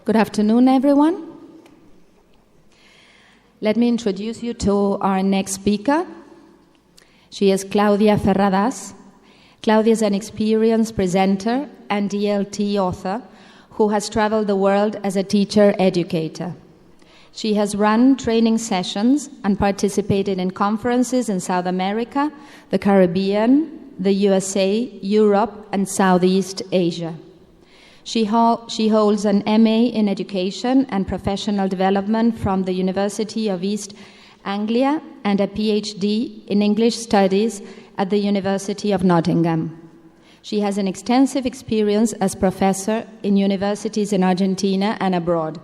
Good afternoon, everyone. Let me introduce you to our next speaker. She is Claudia Ferradas. Claudia is an experienced presenter and DLT author who has traveled the world as a teacher-educator. She has run training sessions and participated in conferences in South America, the Caribbean, the USA, Europe, and Southeast Asia. She holds an MA in Education and Professional Development from the University of East Anglia and a PhD in English Studies at the University of Nottingham. She has an extensive experience as professor in universities in Argentina and abroad.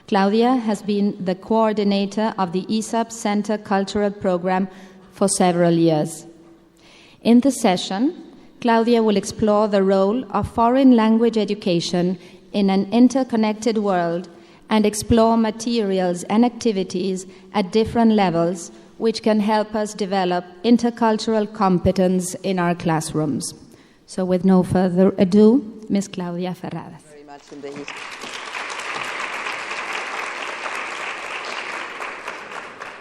Claudia has been the coordinator of the ESOP Center Cultural Program for several years. In this session, Claudia will explore the role of foreign language education in an interconnected world and explore materials and activities at different levels which can help us develop intercultural competence in our classrooms. So with no further ado, Ms. Claudia Ferradas. Very much indeed.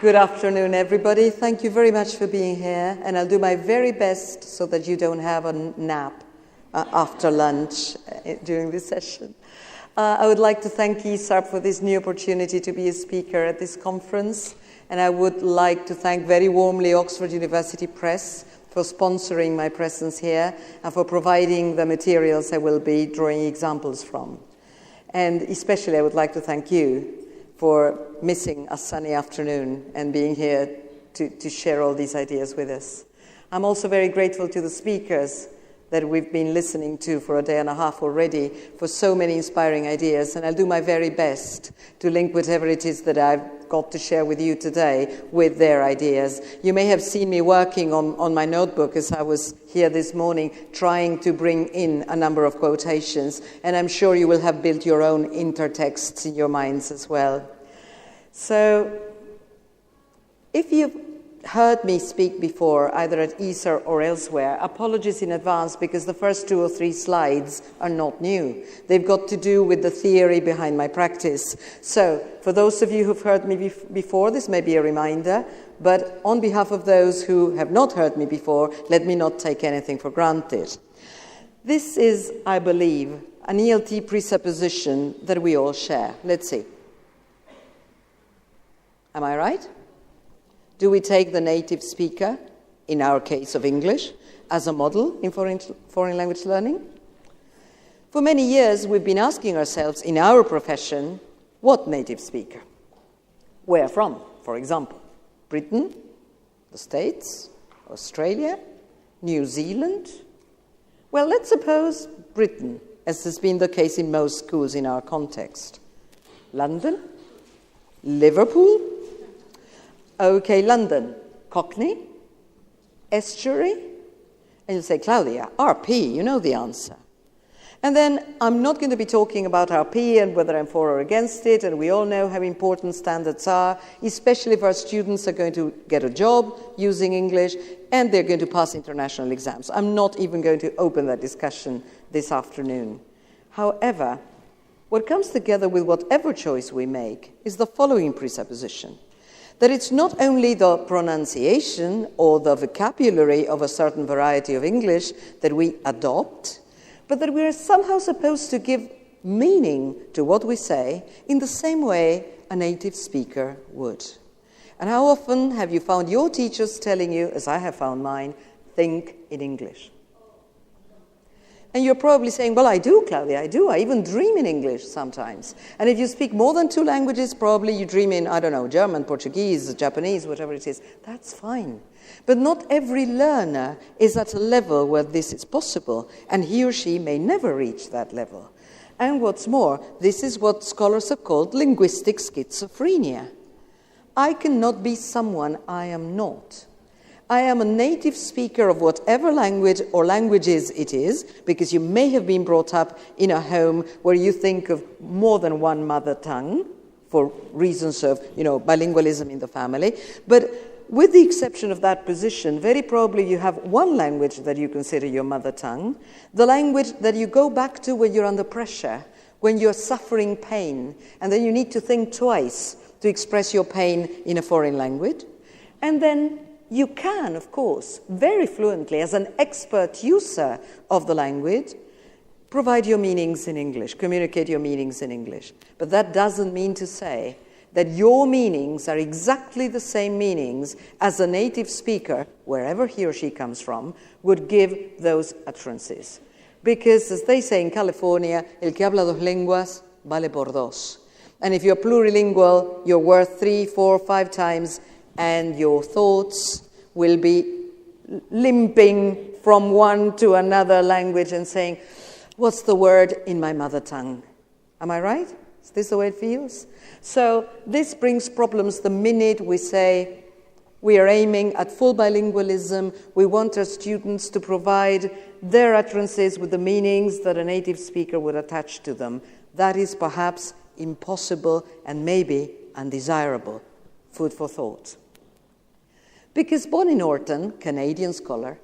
Good afternoon, everybody. Thank you very much for being here, and I'll do my very best so that you don't have a nap after lunch during this session. I would like to thank ESARP for this new opportunity to be a speaker at this conference, and I would like to thank very warmly Oxford University Press for sponsoring my presence here and for providing the materials I will be drawing examples from. And especially I would like to thank you for missing a sunny afternoon and being here to share all these ideas with us. I'm also very grateful to the speakers that we've been listening to for a day and a half already for so many inspiring ideas, and I'll do my very best to link whatever it is that I've got to share with you today with their ideas. You may have seen me working on my notebook as I was here this morning, trying to bring in a number of quotations, and I'm sure you will have built your own intertexts in your minds as well. So, if you've heard me speak before, either at ESA or elsewhere, apologies in advance because the first 2 or 3 slides are not new. They've got to do with the theory behind my practice. So, for those of you who've heard me before, this may be a reminder, but on behalf of those who have not heard me before, let me not take anything for granted. This is, I believe, an ELT presupposition that we all share. Let's see. Am I right? Do we take the native speaker, in our case of English, as a model in foreign language learning? For many years, we've been asking ourselves in our profession, what native speaker? Where from, for example? Britain, the States, Australia, New Zealand? Well, let's suppose Britain, as has been the case in most schools in our context. London? Liverpool? Okay, London, Cockney, Estuary, and you'll say, Claudia, RP, you know the answer. And then I'm not going to be talking about RP and whether I'm for or against it, and we all know how important standards are, especially if our students are going to get a job using English and they're going to pass international exams. I'm not even going to open that discussion this afternoon. However, what comes together with whatever choice we make is the following presupposition: that it's not only the pronunciation or the vocabulary of a certain variety of English that we adopt, but that we are somehow supposed to give meaning to what we say in the same way a native speaker would. And how often have you found your teachers telling you, as I have found mine, think in English? And you're probably saying, well, I do, Claudia, I do. I even dream in English sometimes. And if you speak more than 2 languages, probably you dream in, I don't know, German, Portuguese, Japanese, whatever it is. That's fine. But not every learner is at a level where this is possible, and he or she may never reach that level. And what's more, this is what scholars have called linguistic schizophrenia. I cannot be someone I am not. I am a native speaker of whatever language or languages it is, because you may have been brought up in a home where you think of more than one mother tongue for reasons of, bilingualism in the family. But with the exception of that position, very probably you have one language that you consider your mother tongue, the language that you go back to when you're under pressure, when you're suffering pain, and then you need to think twice to express your pain in a foreign language. And then you can, of course, very fluently, as an expert user of the language, provide your meanings in English, communicate your meanings in English. But that doesn't mean to say that your meanings are exactly the same meanings as a native speaker, wherever he or she comes from, would give those utterances. Because, as they say in California, el que habla dos lenguas vale por dos. And if you're plurilingual, you're worth 3, 4, 5 times, and your thoughts will be limping from one to another language and saying, what's the word in my mother tongue? Am I right? Is this the way it feels? So this brings problems the minute we say we are aiming at full bilingualism. We want our students to provide their utterances with the meanings that a native speaker would attach to them. That is perhaps impossible and maybe undesirable. Food for thought. Because Bonnie Norton, Canadian scholar,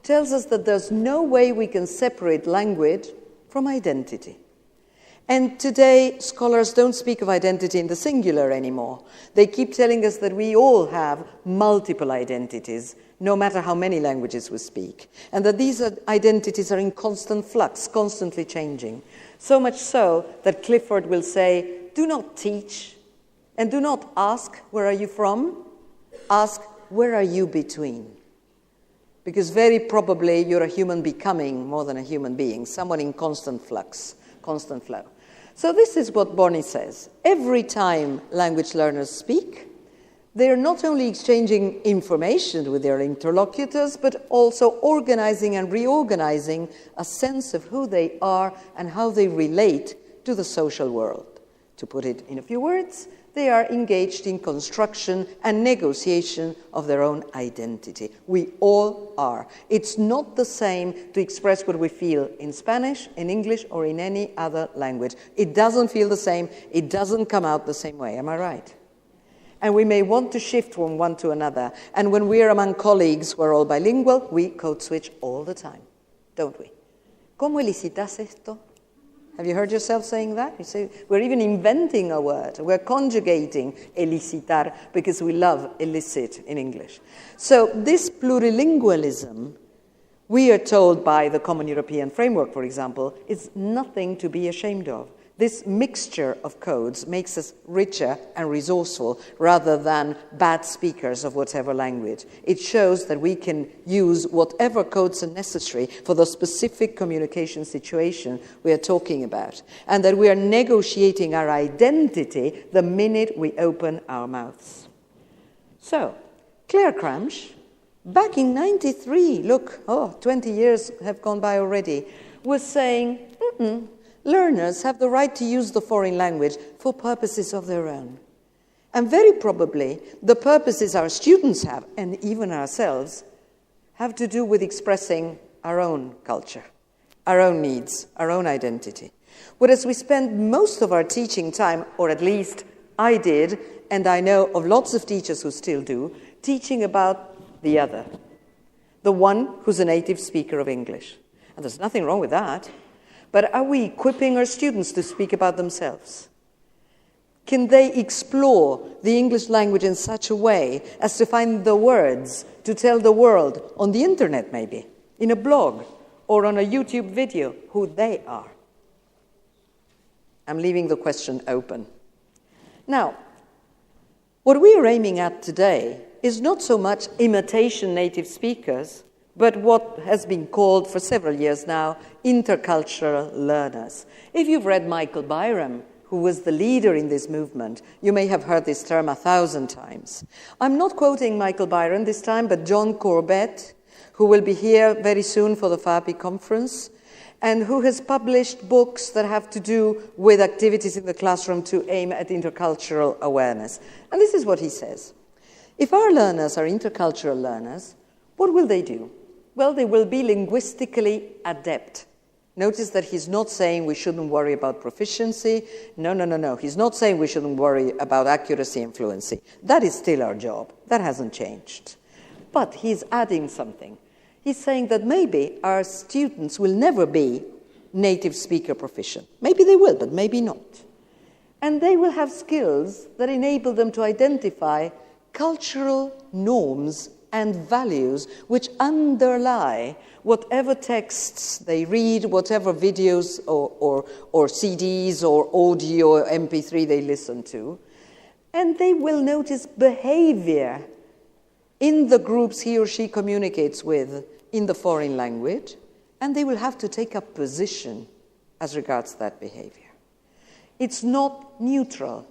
tells us that there's no way we can separate language from identity. And today, scholars don't speak of identity in the singular anymore. They keep telling us that we all have multiple identities, no matter how many languages we speak, and that these identities are in constant flux, constantly changing. So much so that Clifford will say, do not teach, and do not ask, where are you from? Ask, where are you between? Because very probably you're a human becoming more than a human being, someone in constant flux, constant flow. So this is what Bonnie says. Every time language learners speak, they're not only exchanging information with their interlocutors, but also organizing and reorganizing a sense of who they are and how they relate to the social world. To put it in a few words, they are engaged in construction and negotiation of their own identity. We all are. It's not the same to express what we feel in Spanish, in English, or in any other language. It doesn't feel the same. It doesn't come out the same way. Am I right? And we may want to shift from one to another. And when we're among colleagues who are all bilingual, we code switch all the time, don't we? ¿Cómo elicitas esto? Have you heard yourself saying that? You say, we're even inventing a word. We're conjugating elicitar because we love elicit in English. So this plurilingualism, we are told by the Common European Framework, for example, is nothing to be ashamed of. This mixture of codes makes us richer and resourceful rather than bad speakers of whatever language. It shows that we can use whatever codes are necessary for the specific communication situation we are talking about, and that we are negotiating our identity the minute we open our mouths. So, Claire Cramsh, back in 93, look, 20 years have gone by already, was saying, learners have the right to use the foreign language for purposes of their own. And very probably the purposes our students have, and even ourselves, have to do with expressing our own culture, our own needs, our own identity. Whereas we spend most of our teaching time, or at least I did, and I know of lots of teachers who still do, teaching about the other, the one who's a native speaker of English. And there's nothing wrong with that. But are we equipping our students to speak about themselves? Can they explore the English language in such a way as to find the words to tell the world, on the internet maybe, in a blog, or on a YouTube video, who they are? I'm leaving the question open. Now, what we are aiming at today is not so much imitation native speakers, but what has been called for several years now, intercultural learners. If you've read Michael Byram, who was the leader in this movement, you may have heard this term 1,000 times. I'm not quoting Michael Byram this time, but John Corbett, who will be here very soon for the FAPI conference, and who has published books that have to do with activities in the classroom to aim at intercultural awareness. And this is what he says. If our learners are intercultural learners, what will they do? Well, they will be linguistically adept. Notice that he's not saying we shouldn't worry about proficiency. No. He's not saying we shouldn't worry about accuracy and fluency. That is still our job. That hasn't changed. But he's adding something. He's saying that maybe our students will never be native speaker proficient. Maybe they will, but maybe not. And they will have skills that enable them to identify cultural norms and values which underlie whatever texts they read, whatever videos or CDs or audio or MP3 they listen to. And they will notice behavior in the groups he or she communicates with in the foreign language, and they will have to take a position as regards that behavior. It's not neutral.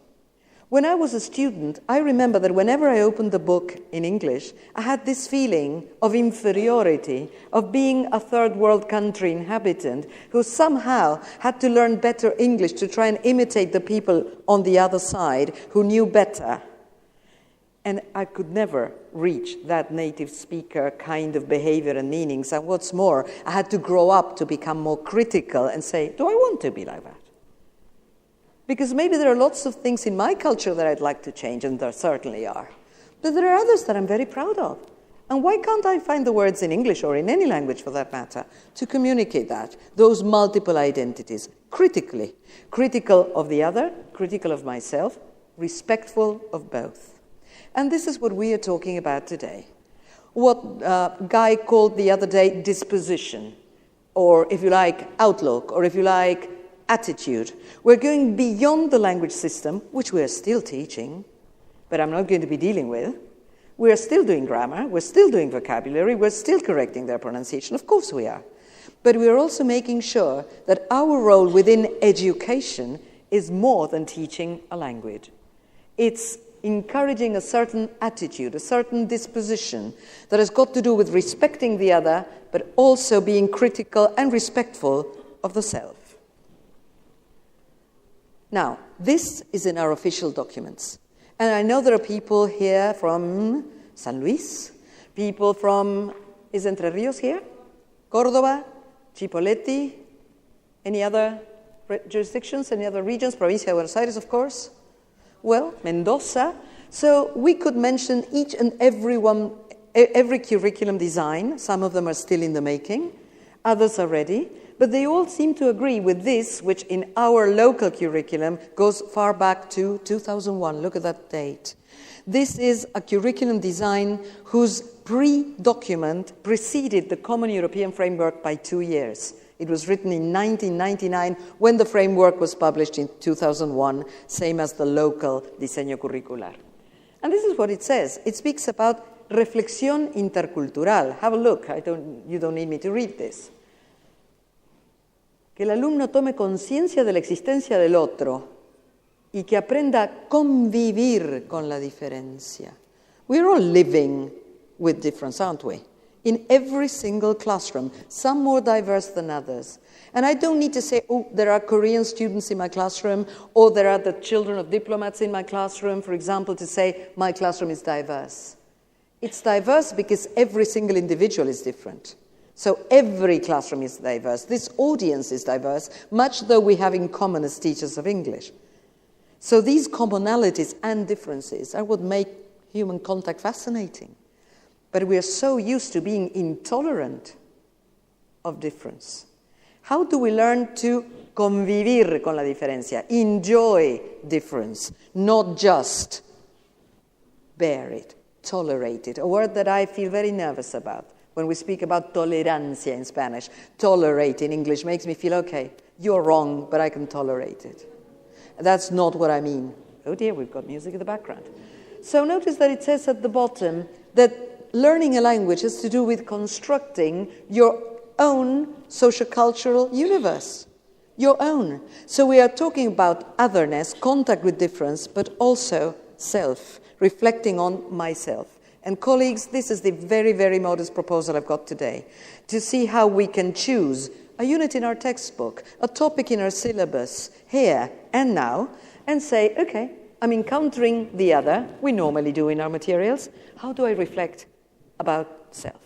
When I was a student, I remember that whenever I opened the book in English, I had this feeling of inferiority, of being a third world country inhabitant who somehow had to learn better English to try and imitate the people on the other side who knew better. And I could never reach that native speaker kind of behavior and meanings. And what's more, I had to grow up to become more critical and say, do I want to be like that? Because maybe there are lots of things in my culture that I'd like to change, and there certainly are. But there are others that I'm very proud of. And why can't I find the words in English, or in any language for that matter, to communicate that, those multiple identities, critically? Critical of the other, critical of myself, respectful of both. And this is what we are talking about today. What Guy called the other day disposition, or if you like, outlook, or if you like, attitude. We're going beyond the language system, which we are still teaching, but I'm not going to be dealing with. We are still doing grammar, we're still doing vocabulary, we're still correcting their pronunciation, of course we are. But we are also making sure that our role within education is more than teaching a language. It's encouraging a certain attitude, a certain disposition that has got to do with respecting the other, but also being critical and respectful of the self. Now, this is in our official documents. And I know there are people here from San Luis, people from, is Entre Rios here? Córdoba, Chipoleti, any other jurisdictions, any other regions? Provincia de Buenos Aires, of course. Well, Mendoza. So we could mention each and every curriculum design. Some of them are still in the making. Others are ready. But they all seem to agree with this, which in our local curriculum goes far back to 2001. Look at that date. This is a curriculum design whose pre-document preceded the Common European Framework by 2 years. It was written in 1999 when the framework was published in 2001, same as the local diseño curricular. And this is what it says. It speaks about reflexión intercultural. Have a look. You don't need me to read this. Que el alumno tome conciencia de la existencia del otro y que aprenda a convivir con la diferencia. We're all living with difference, aren't we? In every single classroom, some more diverse than others. And I don't need to say, oh, there are Korean students in my classroom, or there are the children of diplomats in my classroom, for example, to say my classroom is diverse. It's diverse because every single individual is different. So every classroom is diverse. This audience is diverse, much though we have in common as teachers of English. So these commonalities and differences are what make human contact fascinating. But we are so used to being intolerant of difference. How do we learn to convivir con la diferencia, enjoy difference, not just bear it, tolerate it, a word that I feel very nervous about. When we speak about tolerancia in Spanish, tolerate in English makes me feel, okay, you're wrong, but I can tolerate it. That's not what I mean. Oh dear, we've got music in the background. So notice that it says at the bottom that learning a language has to do with constructing your own sociocultural universe. Your own. So we are talking about otherness, contact with difference, but also self, reflecting on myself. And colleagues, this is the very, very modest proposal I've got today, to see how we can choose a unit in our textbook, a topic in our syllabus, here and now, and say, okay, I'm encountering the other, we normally do in our materials, how do I reflect about self?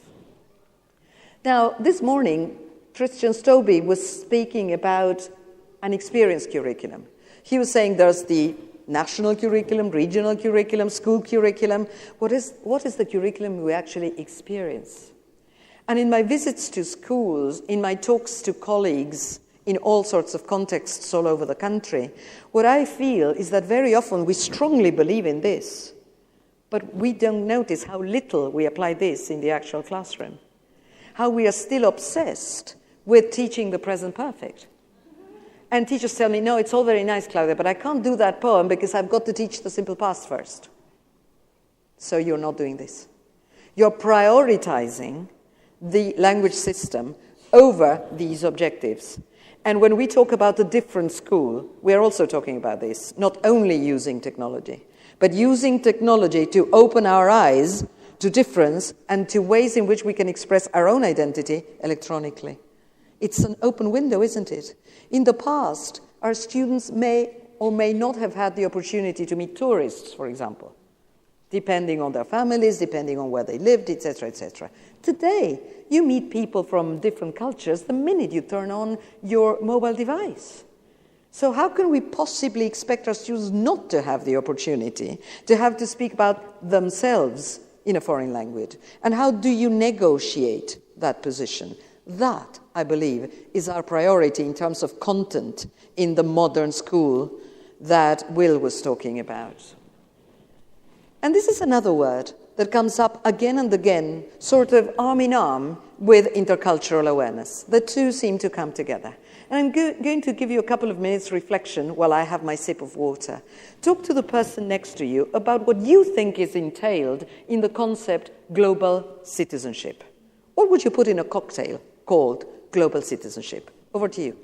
Now, this morning, Christian Stobbe was speaking about an experience curriculum. He was saying there's the national curriculum, regional curriculum, school curriculum. What is the curriculum we actually experience? And in my visits to schools, in my talks to colleagues in all sorts of contexts all over the country, what I feel is that very often we strongly believe in this, but we don't notice how little we apply this in the actual classroom, how we are still obsessed with teaching the present perfect. And teachers tell me, no, it's all very nice, Claudia, but I can't do that poem because I've got to teach the simple past first. So you're not doing this. You're prioritizing the language system over these objectives. And when we talk about a different school, we're also talking about this, not only using technology, but using technology to open our eyes to difference and to ways in which we can express our own identity electronically. It's an open window, isn't it? In the past, our students may or may not have had the opportunity to meet tourists, for example, depending on their families, depending on where they lived, etc., etc. Today, you meet people from different cultures the minute you turn on your mobile device. So how can we possibly expect our students not to have the opportunity to have to speak about themselves in a foreign language? And how do you negotiate that position? That, I believe, is our priority in terms of content in the modern school that Will was talking about. And this is another word that comes up again and again, sort of arm in arm with intercultural awareness. The two seem to come together. And I'm going to give you a couple of minutes reflection while I have my sip of water. Talk to the person next to you about what you think is entailed in the concept global citizenship. What would you put in a cocktail called global citizenship? Over to you.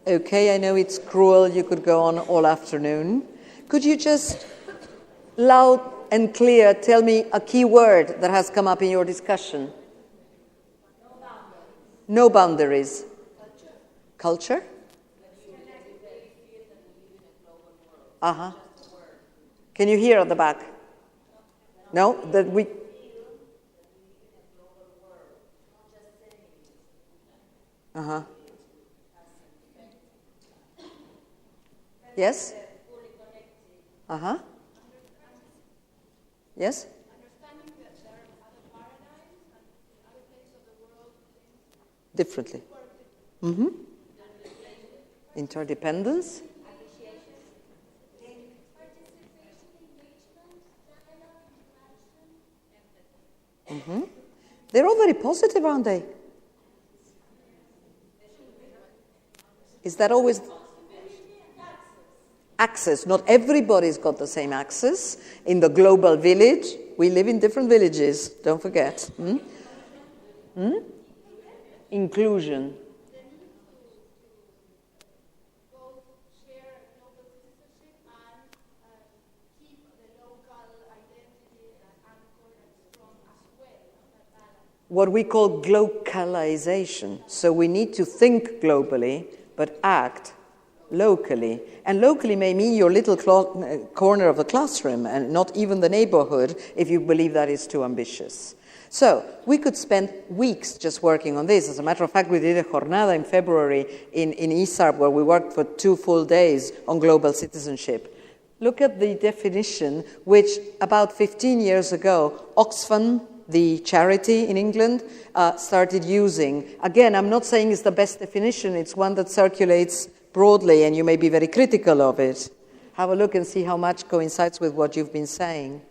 Okay, I know it's cruel, you could go on all afternoon. Could you just, loud and clear, tell me a key word that has come up in your discussion? No boundaries. Culture? Uh-huh. Can you hear at the back? No? That we... Uh-huh. Yes? Uh-huh. Yes? Understanding that there are other paradigms and other places of the world. Differently. Mm-hmm. Interdependence. Mm-hmm. They're all very positive, aren't they? Is that always... Access. Not everybody's got the same access. In the global village, we live in different villages, don't forget. Inclusion. Both share global citizenship and keep the local identity anchored and strong as well. That balance. What we call globalization. So we need to think globally, but act locally. And locally may mean your little corner of the classroom and not even the neighborhood if you believe that is too ambitious. So we could spend weeks just working on this. As a matter of fact, we did a jornada in February in ISARP where we worked for 2 full days on global citizenship. Look at the definition, which about 15 years ago, Oxfam, the charity in England, started using. Again, I'm not saying it's the best definition. It's one that circulates broadly, and you may be very critical of it. Have a look and see how much coincides with what you've been saying.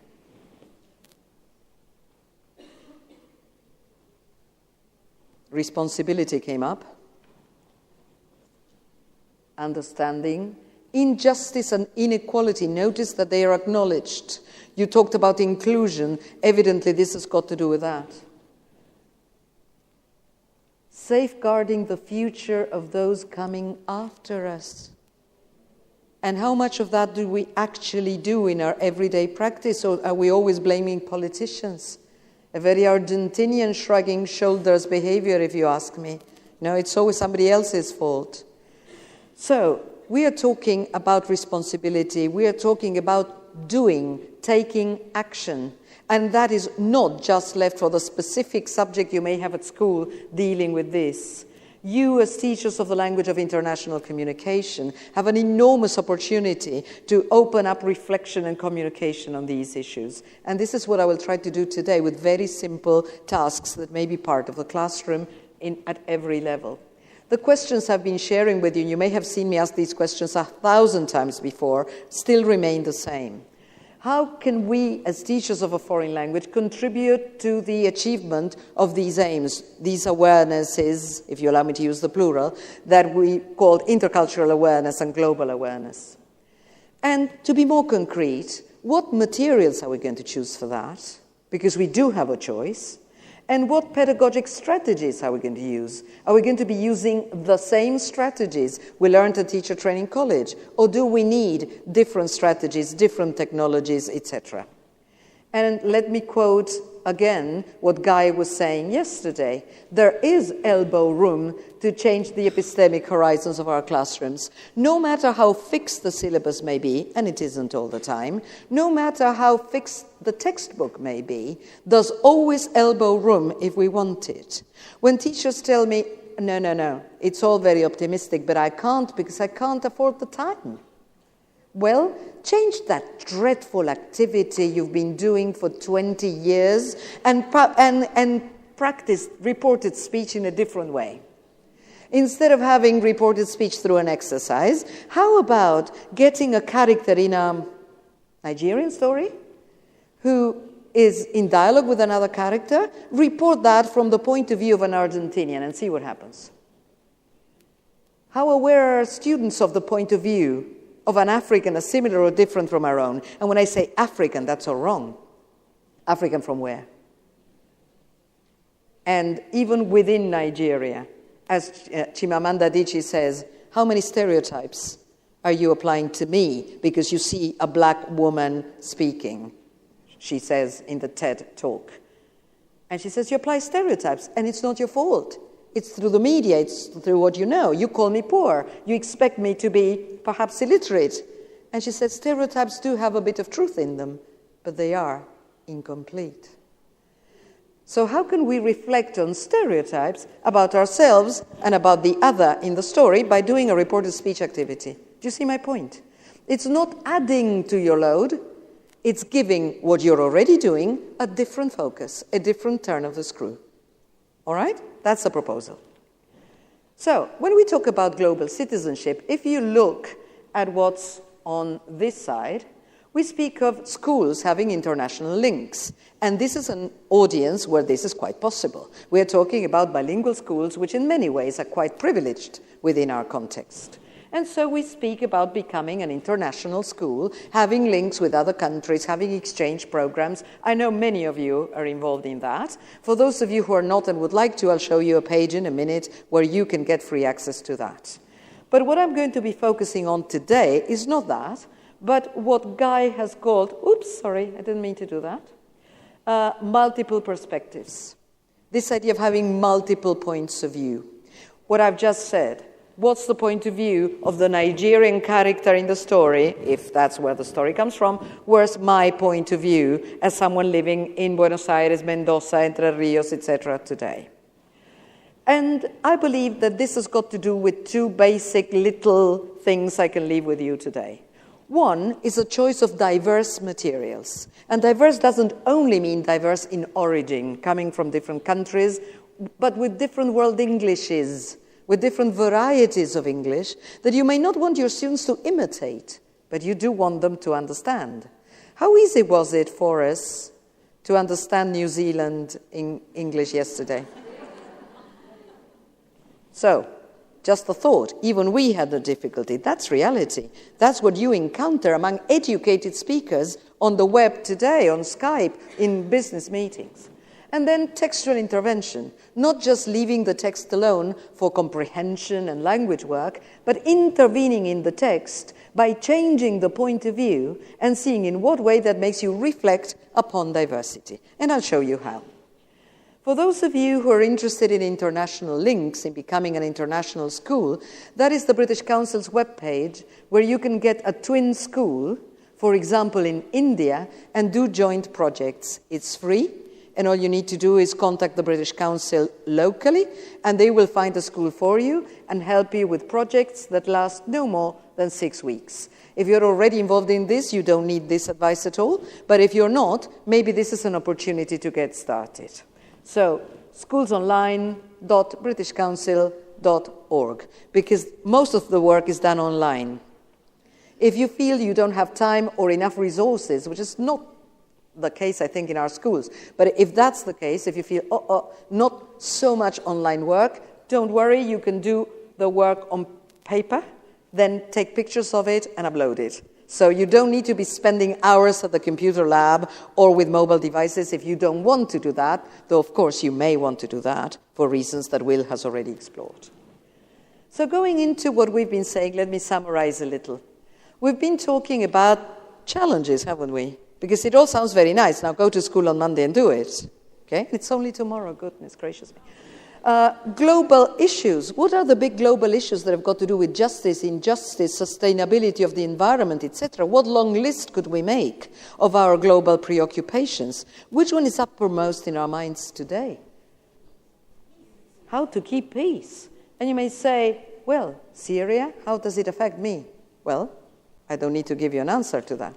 Responsibility came up. Understanding. Injustice and inequality, notice that they are acknowledged. You talked about inclusion. Evidently, this has got to do with that. Safeguarding the future of those coming after us. And how much of that do we actually do in our everyday practice, or are we always blaming politicians? A very Argentinian shrugging shoulders behavior, if you ask me. No, it's always somebody else's fault. So, we are talking about responsibility. We are talking about doing, taking action. And that is not just left for the specific subject you may have at school dealing with this. You, as teachers of the language of international communication, have an enormous opportunity to open up reflection and communication on these issues. And this is what I will try to do today with very simple tasks that may be part of the classroom at every level. The questions I've been sharing with you, and you may have seen me ask these questions 1,000 times before, still remain the same. How can we, as teachers of a foreign language, contribute to the achievement of these aims, these awarenesses, if you allow me to use the plural, that we call intercultural awareness and global awareness? And to be more concrete, what materials are we going to choose for that? Because we do have a choice. And what pedagogic strategies are we going to use? Are we going to be using the same strategies we learned at Teacher Training College? Or do we need different strategies, different technologies, etc.? And let me quote again what Guy was saying yesterday. There is elbow room to change the epistemic horizons of our classrooms. No matter how fixed the syllabus may be, and it isn't all the time, no matter how fixed the textbook may be, there's always elbow room if we want it. When teachers tell me, no, it's all very optimistic, but I can't because I can't afford the time. Well, change that dreadful activity you've been doing for 20 years and practice reported speech in a different way. Instead of having reported speech through an exercise, how about getting a character in a Nigerian story who is in dialogue with another character, report that from the point of view of an Argentinian and see what happens. How aware are students of the point of view of an African, as similar or different from our own? And when I say African, that's all wrong. African from where? And even within Nigeria, as Chimamanda Adichie says, how many stereotypes are you applying to me because you see a black woman speaking? She says in the TED talk. And she says, you apply stereotypes, and it's not your fault. It's through the media, it's through what you know. You call me poor. You expect me to be perhaps illiterate. And she said, stereotypes do have a bit of truth in them, but they are incomplete. So how can we reflect on stereotypes about ourselves and about the other in the story by doing a reported speech activity? Do you see my point? It's not adding to your load. It's giving what you're already doing a different focus, a different turn of the screw. All right? That's the proposal. So, when we talk about global citizenship, if you look at what's on this side, we speak of schools having international links. And this is an audience where this is quite possible. We are talking about bilingual schools, which in many ways are quite privileged within our context. And so we speak about becoming an international school, having links with other countries, having exchange programs. I know many of you are involved in that. For those of you who are not and would like to, I'll show you a page in a minute where you can get free access to that. But what I'm going to be focusing on today is not that, but what Guy has called, I didn't mean to do that, multiple perspectives. This idea of having multiple points of view. What I've just said, What's the point of view of the Nigerian character in the story, if that's where the story comes from? Where's my point of view as someone living in Buenos Aires, Mendoza, Entre Rios, etc. today? And I believe that this has got to do with two basic little things I can leave with you today. One is a choice of diverse materials. And diverse doesn't only mean diverse in origin, coming from different countries, but with different world Englishes, with different varieties of English that you may not want your students to imitate, but you do want them to understand. How easy was it for us to understand New Zealand in English yesterday? So, just a thought, even we had a difficulty. That's reality. That's what you encounter among educated speakers on the web today, on Skype, in business meetings. And then textual intervention, not just leaving the text alone for comprehension and language work, but intervening in the text by changing the point of view and seeing in what way that makes you reflect upon diversity. And I'll show you how. For those of you who are interested in international links, in becoming an international school, that is the British Council's webpage, where you can get a twin school, for example in India, and do joint projects. It's free. And all you need to do is contact the British Council locally, and they will find a school for you and help you with projects that last no more than 6 weeks. If you're already involved in this, you don't need this advice at all. But if you're not, maybe this is an opportunity to get started. So, schoolsonline.britishcouncil.org, because most of the work is done online. If you feel you don't have time or enough resources, which is not the case, I think, in our schools. But if that's the case, if you feel, not so much online work, don't worry, you can do the work on paper, then take pictures of it and upload it. So you don't need to be spending hours at the computer lab or with mobile devices if you don't want to do that, though of course you may want to do that for reasons that Will has already explored. So going into what we've been saying, let me summarize a little. We've been talking about challenges, haven't we? Because it all sounds very nice. Now go to school on Monday and do it. Okay? It's only tomorrow, goodness gracious me. Global issues. What are the big global issues that have got to do with justice, injustice, sustainability of the environment, etc.? What long list could we make of our global preoccupations? Which one is uppermost in our minds today? How to keep peace. And you may say, well, Syria, how does it affect me? Well, I don't need to give you an answer to that.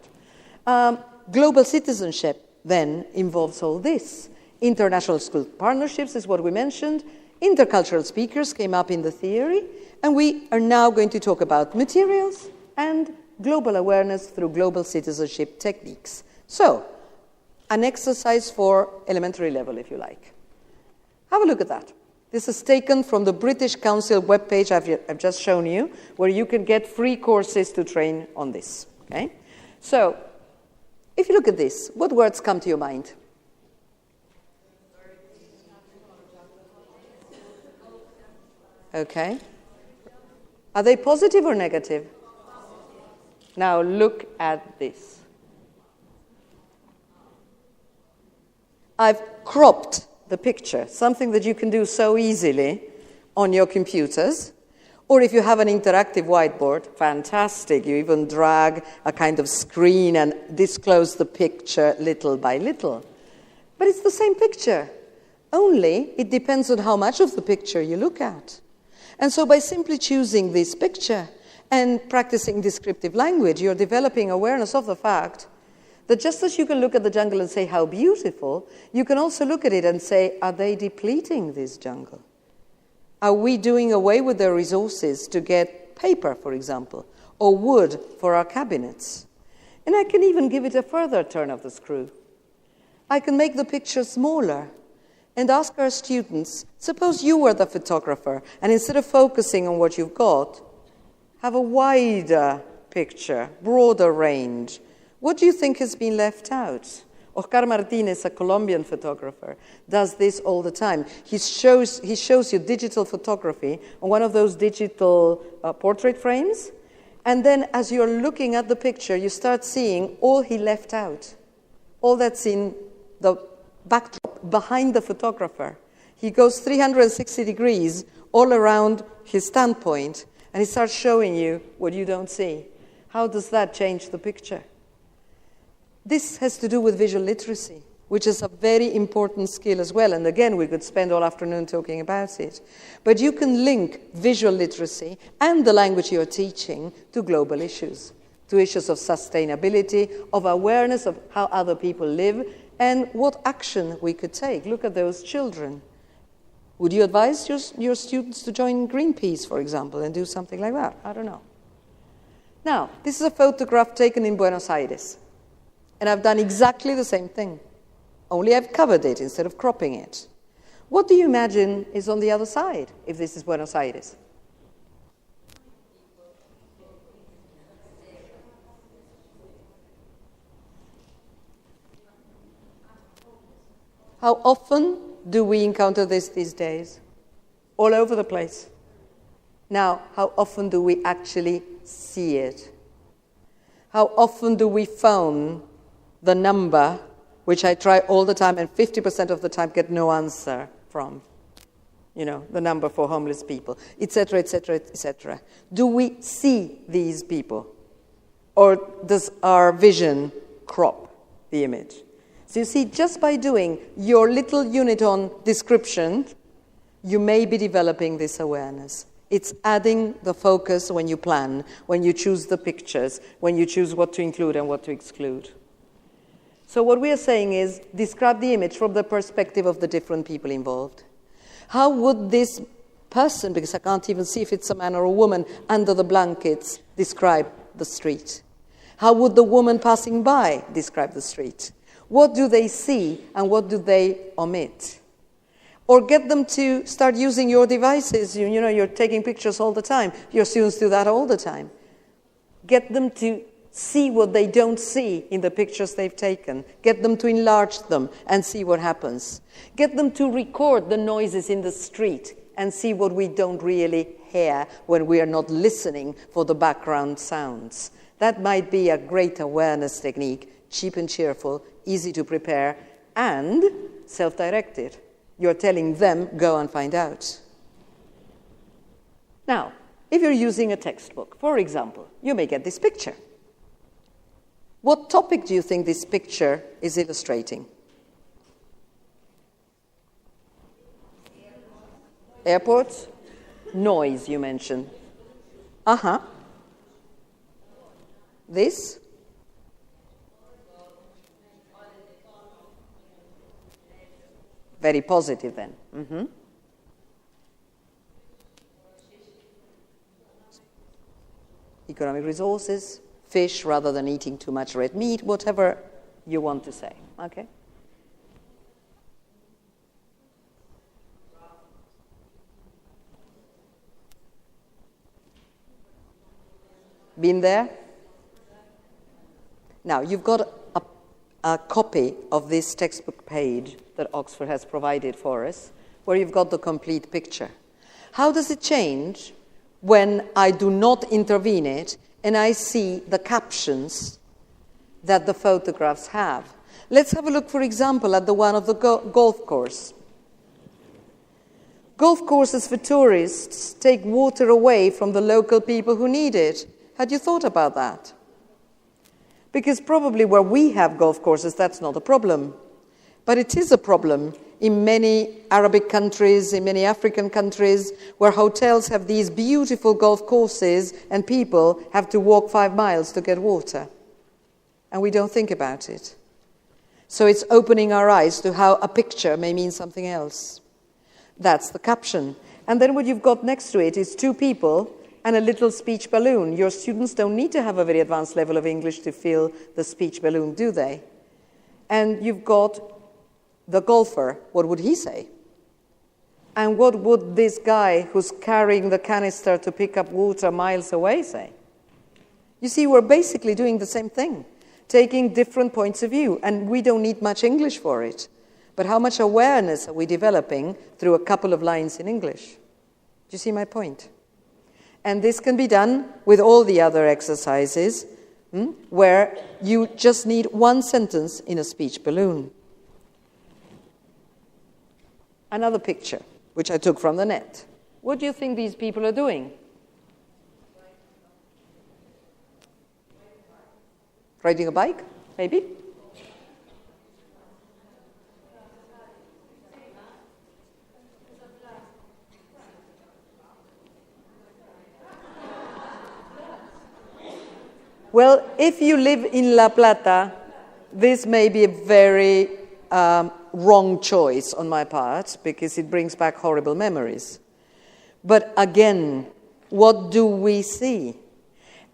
Global citizenship then involves all this. International school partnerships is what we mentioned. Intercultural speakers came up in the theory. And we are now going to talk about materials and global awareness through global citizenship techniques. So, an exercise for elementary level, if you like. Have a look at that. This is taken from the British Council webpage I've just shown you, where you can get free courses to train on this. Okay? So, if you look at this, what words come to your mind? Okay. Are they positive or negative? Now look at this. I've cropped the picture, something that you can do so easily on your computers. Or if you have an interactive whiteboard, fantastic. You even drag a kind of screen and disclose the picture little by little. But it's the same picture, only it depends on how much of the picture you look at. And so by simply choosing this picture and practicing descriptive language, you're developing awareness of the fact that just as you can look at the jungle and say, how beautiful, you can also look at it and say, are they depleting this jungle? Are we doing away with their resources to get paper, for example, or wood for our cabinets? And I can even give it a further turn of the screw. I can make the picture smaller and ask our students, suppose you were the photographer, and instead of focusing on what you've got, have a wider picture, broader range. What do you think has been left out? Oscar Martinez, a Colombian photographer, does this all the time. He shows you digital photography on one of those digital portrait frames, and then as you're looking at the picture, you start seeing all he left out, all that's in the backdrop behind the photographer. He goes 360 degrees all around his standpoint, and he starts showing you what you don't see. How does that change the picture? This has to do with visual literacy, which is a very important skill as well. And again, we could spend all afternoon talking about it. But you can link visual literacy and the language you're teaching to global issues, to issues of sustainability, of awareness of how other people live, and what action we could take. Look at those children. Would you advise your students to join Greenpeace, for example, and do something like that? I don't know. Now, this is a photograph taken in Buenos Aires. And I've done exactly the same thing. Only I've covered it instead of cropping it. What do you imagine is on the other side, if this is Buenos Aires? How often do we encounter this these days? All over the place. Now, how often do we actually see it? How often do we phone the number, which I try all the time, and 50% of the time get no answer from? You know, the number for homeless people, etc., etc., etc. Do we see these people? Or does our vision crop the image? So you see, just by doing your little unit on description, you may be developing this awareness. It's adding the focus when you plan, when you choose the pictures, when you choose what to include and what to exclude. So what we are saying is, describe the image from the perspective of the different people involved. How would this person, because I can't even see if it's a man or a woman, under the blankets, describe the street? How would the woman passing by describe the street? What do they see and what do they omit? Or get them to start using your devices. You know, you're taking pictures all the time. Your students do that all the time. Get them to see what they don't see in the pictures they've taken. Get them to enlarge them and see what happens. Get them to record the noises in the street and see what we don't really hear when we are not listening for the background sounds. That might be a great awareness technique, cheap and cheerful, easy to prepare, and self-directed. You're telling them, go and find out. Now, if you're using a textbook, for example, you may get this picture. What topic do you think this picture is illustrating? Airports? Noise, you mentioned. Uh-huh. This? Very positive then. Mm-hmm. Economic resources, fish rather than eating too much red meat, whatever you want to say. Okay? Been there? Now, you've got a copy of this textbook page that Oxford has provided for us, where you've got the complete picture. How does it change when I do not intervene it and I see the captions that the photographs have? Let's have a look, for example, at the one of the golf course. Golf courses for tourists take water away from the local people who need it. Had you thought about that? Because probably where we have golf courses, that's not a problem. But it is a problem in many Arabic countries, in many African countries, where hotels have these beautiful golf courses and people have to walk 5 miles to get water. And we don't think about it. So it's opening our eyes to how a picture may mean something else. That's the caption. And then what you've got next to it is 2 people and a little speech balloon. Your students don't need to have a very advanced level of English to fill the speech balloon, do they? And you've got the golfer. What would he say? And what would this guy who's carrying the canister to pick up water miles away say? You see, we're basically doing the same thing, taking different points of view, and we don't need much English for it. But how much awareness are we developing through a couple of lines in English? Do you see my point? And this can be done with all the other exercises, where you just need 1 sentence in a speech balloon. Another picture, which I took from the net. What do you think these people are doing? Riding a bike, maybe? Well, if you live in La Plata, this may be a very wrong choice on my part because it brings back horrible memories. But again, what do we see?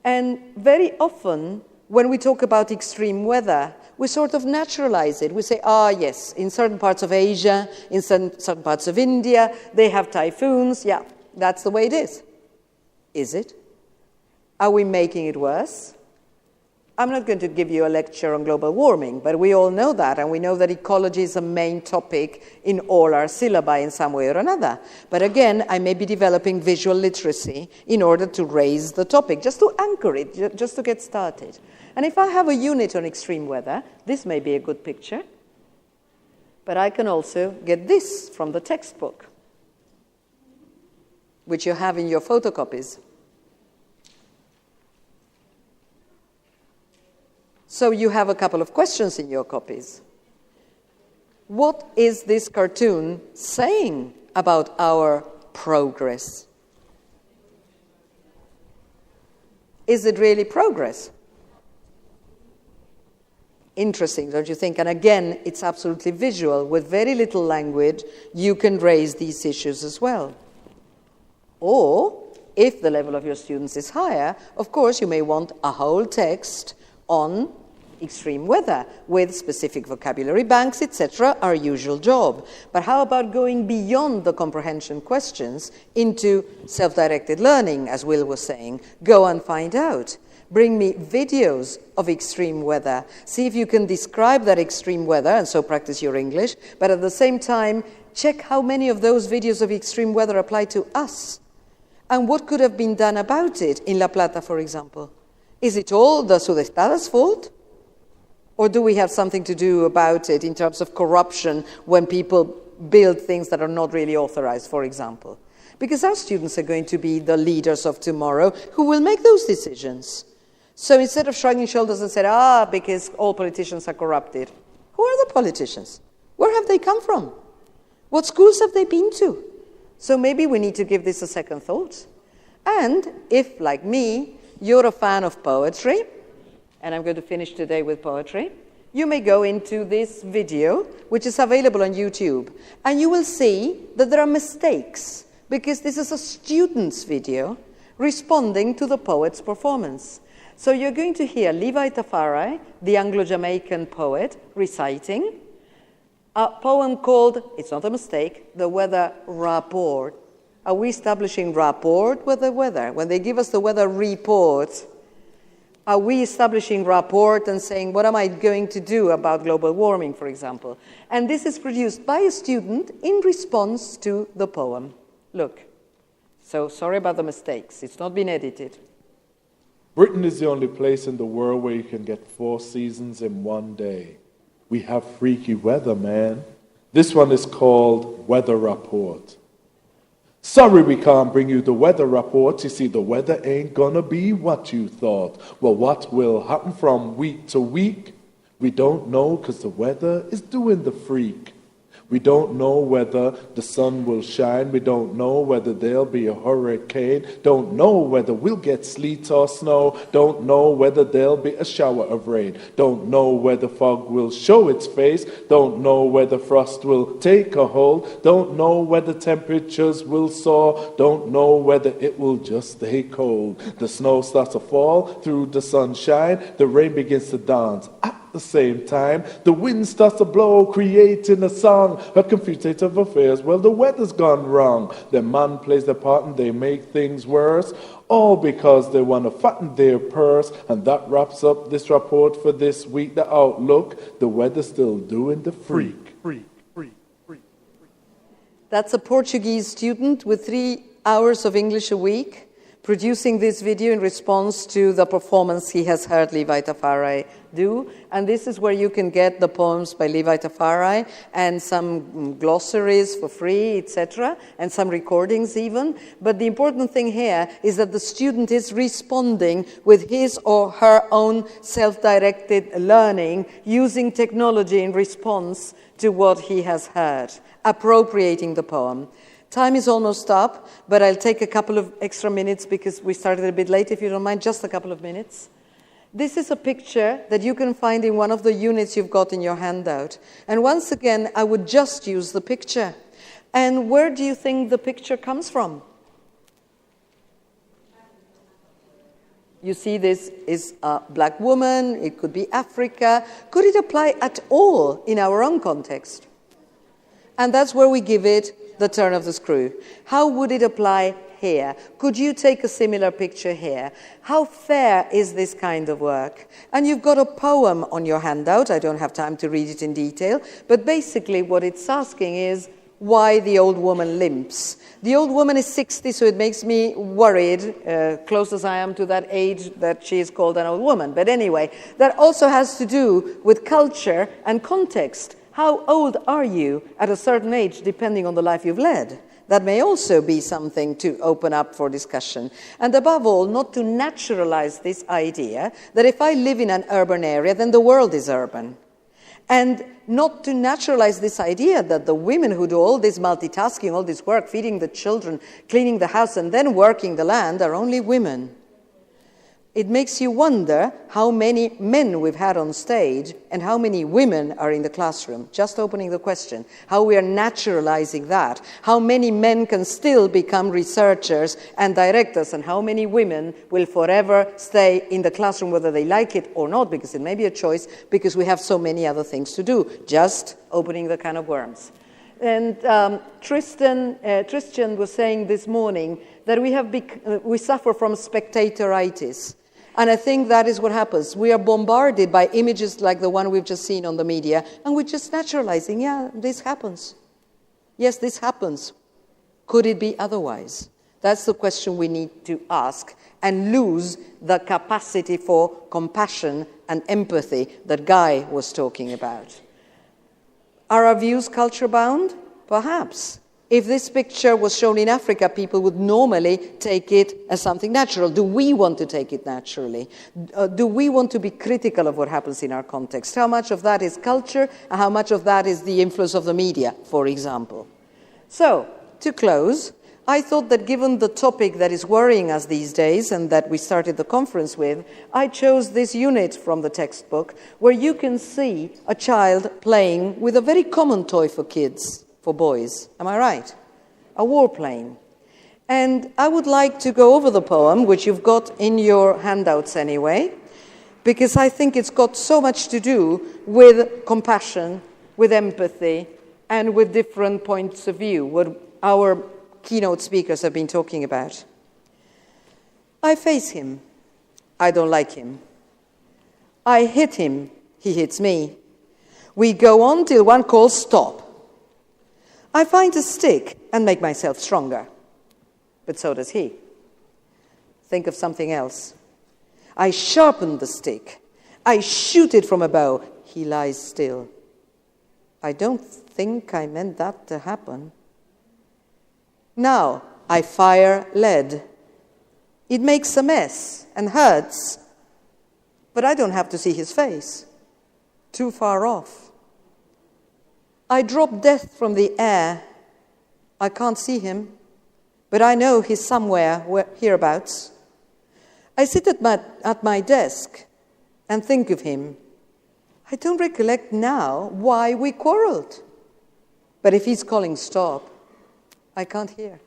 And very often, when we talk about extreme weather, we sort of naturalize it. We say, yes, in certain parts of Asia, in certain parts of India, they have typhoons. Yeah, that's the way it is. Is it? Are we making it worse? I'm not going to give you a lecture on global warming, but we all know that, and we know that ecology is a main topic in all our syllabi in some way or another. But again, I may be developing visual literacy in order to raise the topic, just to anchor it, just to get started. And if I have a unit on extreme weather, this may be a good picture, but I can also get this from the textbook, which you have in your photocopies. So you have a couple of questions in your copies. What is this cartoon saying about our progress? Is it really progress? Interesting, don't you think? And again, it's absolutely visual. With very little language, you can raise these issues as well. Or, if the level of your students is higher, of course, you may want a whole text on extreme weather with specific vocabulary banks, etc., our usual job. But how about going beyond the comprehension questions into self-directed learning, as Will was saying? Go and find out. Bring me videos of extreme weather. See if you can describe that extreme weather, and so practice your English, but at the same time, check how many of those videos of extreme weather apply to us. And what could have been done about it in La Plata, for example? Is it all the Sudestada's fault? Or do we have something to do about it in terms of corruption when people build things that are not really authorized, for example? Because our students are going to be the leaders of tomorrow who will make those decisions. So instead of shrugging shoulders and saying, because all politicians are corrupted, who are the politicians? Where have they come from? What schools have they been to? So maybe we need to give this a second thought. And if, like me, you're a fan of poetry, and I'm going to finish today with poetry, you may go into this video, which is available on YouTube, and you will see that there are mistakes, because this is a student's video responding to the poet's performance. So you're going to hear Levi Tafari, the Anglo-Jamaican poet, reciting a poem called, it's not a mistake, The Weather Report. Are we establishing rapport with the weather? When they give us the weather report, are we establishing rapport and saying, what am I going to do about global warming, for example? And this is produced by a student in response to the poem. Look. So sorry about the mistakes. It's not been edited. Britain is the only place in the world where you can get 4 seasons in one day. We have freaky weather, man. This one is called Weather Report. Sorry we can't bring you the weather report. You see, the weather ain't gonna be what you thought. Well, what will happen from week to week? We don't know, because the weather is doing the freak. We don't know whether the sun will shine. We don't know whether there'll be a hurricane. Don't know whether we'll get sleet or snow. Don't know whether there'll be a shower of rain. Don't know whether fog will show its face. Don't know whether frost will take a hold. Don't know whether temperatures will soar. Don't know whether it will just stay cold. The snow starts to fall through the sunshine. The rain begins to dance. At the same time, the wind starts to blow, creating a song, a confused state of affairs. Well, the weather's gone wrong. The man plays the part and they make things worse, all because they want to fatten their purse. And that wraps up this report for this week. The outlook, the weather's still doing the freak. That's a Portuguese student with 3 hours of English a week, producing this video in response to the performance he has heard Levi Tafari do. And this is where you can get the poems by Levi Tafari and some glossaries for free, etc., and some recordings even. But the important thing here is that the student is responding with his or her own self-directed learning, using technology in response to what he has heard, appropriating the poem. Time is almost up, but I'll take a couple of extra minutes because we started a bit late, if you don't mind, just a couple of minutes. This is a picture that you can find in one of the units you've got in your handout. And once again, I would just use the picture. And where do you think the picture comes from? You see, this is a black woman, it could be Africa. Could it apply at all in our own context? And that's where we give it the turn of the screw. How would it apply here? Could you take a similar picture here? How fair is this kind of work? And you've got a poem on your handout. I don't have time to read it in detail, but basically what it's asking is why the old woman limps. The old woman is 60, so it makes me worried, close as I am to that age, that she is called an old woman. But anyway, that also has to do with culture and context. How old are you at a certain age, depending on the life you've led? That may also be something to open up for discussion. And above all, not to naturalize this idea that if I live in an urban area, then the world is urban. And not to naturalize this idea that the women who do all this multitasking, all this work, feeding the children, cleaning the house, and then working the land are only women. It makes you wonder how many men we've had on stage and how many women are in the classroom. Just opening the question, how we are naturalizing that. How many men can still become researchers and directors, and how many women will forever stay in the classroom, whether they like it or not, because it may be a choice, because we have so many other things to do. Just opening the can of worms. And Tristan was saying this morning that we suffer from spectatoritis. And I think that is what happens. We are bombarded by images like the one we've just seen on the media, and we're just naturalizing, yeah, this happens. Yes, this happens. Could it be otherwise? That's the question we need to ask, and lose the capacity for compassion and empathy that Guy was talking about. Are our views culture-bound? Perhaps. If this picture was shown in Africa, people would normally take it as something natural. Do we want to take it naturally? Do we want to be critical of what happens in our context? How much of that is culture, and how much of that is the influence of the media, for example? So, to close, I thought that given the topic that is worrying us these days and that we started the conference with, I chose this unit from the textbook where you can see a child playing with a very common toy for kids. For boys. Am I right? A warplane. And I would like to go over the poem, which you've got in your handouts anyway, because I think it's got so much to do with compassion, with empathy, and with different points of view, what our keynote speakers have been talking about. I face him. I don't like him. I hit him. He hits me. We go on till one calls stop. I find a stick and make myself stronger. But so does he. Think of something else. I sharpen the stick. I shoot it from a bow. He lies still. I don't think I meant that to happen. Now I fire lead. It makes a mess and hurts. But I don't have to see his face. Too far off. I drop death from the air. I can't see him, but I know he's somewhere hereabouts. I sit at my desk and think of him. I don't recollect now why we quarreled. But if he's calling stop, I can't hear.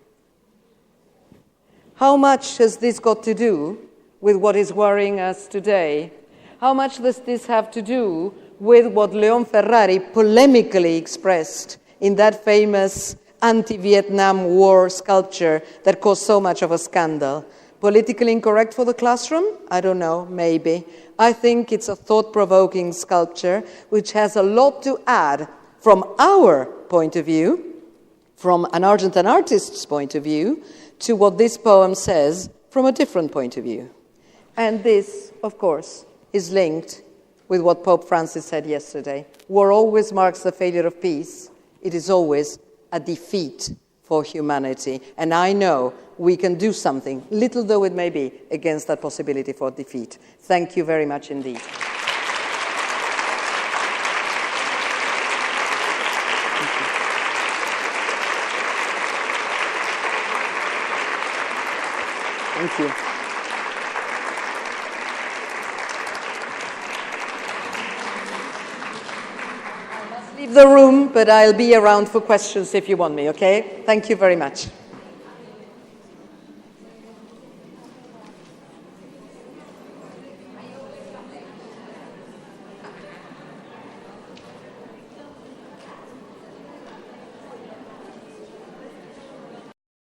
How much has this got to do with what is worrying us today? How much does this have to do with what Leon Ferrari polemically expressed in that famous anti-Vietnam War sculpture that caused so much of a scandal? Politically incorrect for the classroom? I don't know, maybe. I think it's a thought-provoking sculpture which has a lot to add from our point of view, from an Argentine artist's point of view, to what this poem says from a different point of view. And this, of course, is linked with what Pope Francis said yesterday. War always marks the failure of peace. It is always a defeat for humanity. And I know we can do something, little though it may be, against that possibility for defeat. Thank you very much indeed. Thank you. I must leave the room, but I'll be around for questions if you want me, okay? Thank you very much.